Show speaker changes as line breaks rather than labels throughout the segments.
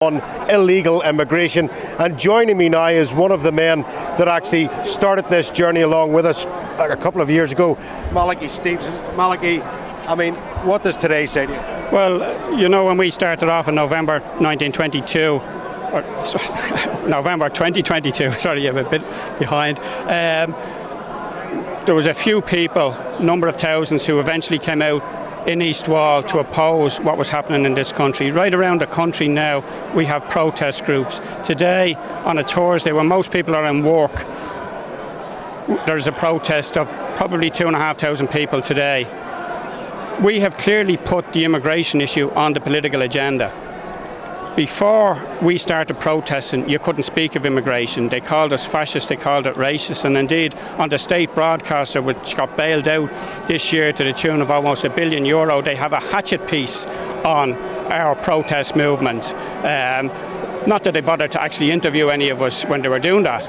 on illegal immigration, and joining me now is one of the men that actually started this journey along with us a couple of years ago, Malachy Steenson. Malachy, I mean, what does today say to you?
Well, you know, when we started off in November 1922, or November 2022, sorry, I'm a bit behind, there was a few people, number of thousands, who eventually came out in East Wall to oppose what was happening in this country. Right around the country now we have protest groups. Today on a Thursday when most people are in work, there's a protest of probably 2,500 people today. We have clearly put the immigration issue on the political agenda. Before we started protesting, you couldn't speak of immigration. They called us fascist, they called it racist, and indeed on the state broadcaster, which got bailed out this year to the tune of almost €1 billion, they have a hatchet piece on our protest movement. Not that they bothered to actually interview any of us when they were doing that.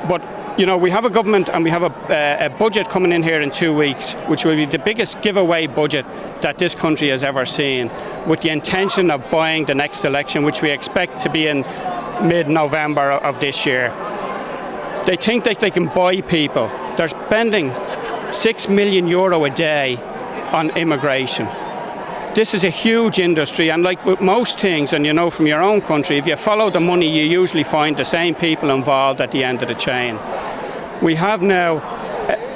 But you know, we have a government and we have a budget coming in here in 2 weeks, which will be the biggest giveaway budget that this country has ever seen, with the intention of buying the next election, which we expect to be in mid-November of this year. They think that they can buy people. They're spending €6 million a day on immigration. This is a huge industry, and like with most things, and you know from your own country, if you follow the money, you usually find the same people involved at the end of the chain. We have now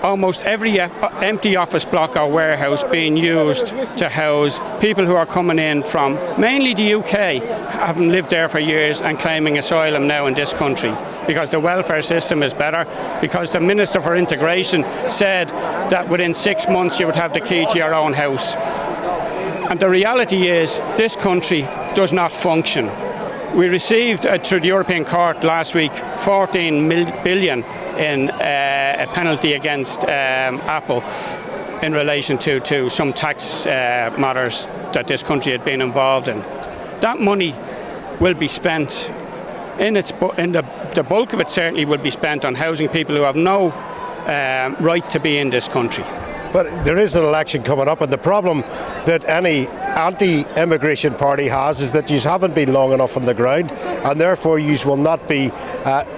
almost every empty office block or warehouse being used to house people who are coming in from mainly the UK, having lived there for years and claiming asylum now in this country, because the welfare system is better, because the Minister for Integration said that within 6 months you would have the key to your own house. And the reality is, this country does not function. We received, through the European Court last week, 14 billion in a penalty against Apple in relation to some tax matters that this country had been involved in. That money will be spent, the bulk of it certainly will be spent on housing people who have no right to be in this country.
But there is an election coming up, and the problem that any anti-immigration party has is that you haven't been long enough on the ground, and therefore you will not be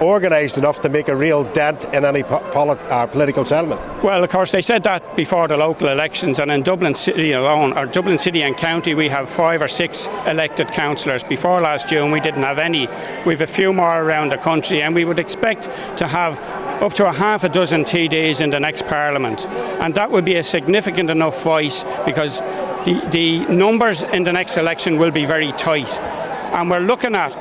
organised enough to make a real dent in any political settlement.
Well, of course, they said that before the local elections, and in Dublin City alone, or Dublin City and County, we have 5 or 6 elected councillors. Before last June, we didn't have any. We have a few more around the country, and we would expect to have up to half a dozen TDs in the next Parliament, and that would be a significant enough voice, because the numbers in the next election will be very tight, and we're looking at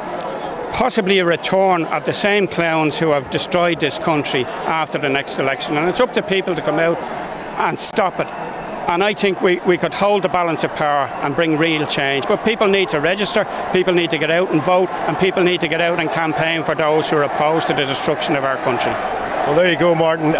possibly a return of the same clowns who have destroyed this country after the next election, and it's up to people to come out and stop it. And I think we could hold the balance of power and bring real change. But people need to register, people need to get out and vote, and people need to get out and campaign for those who are opposed to the destruction of our country.
Well, there you go, Martin.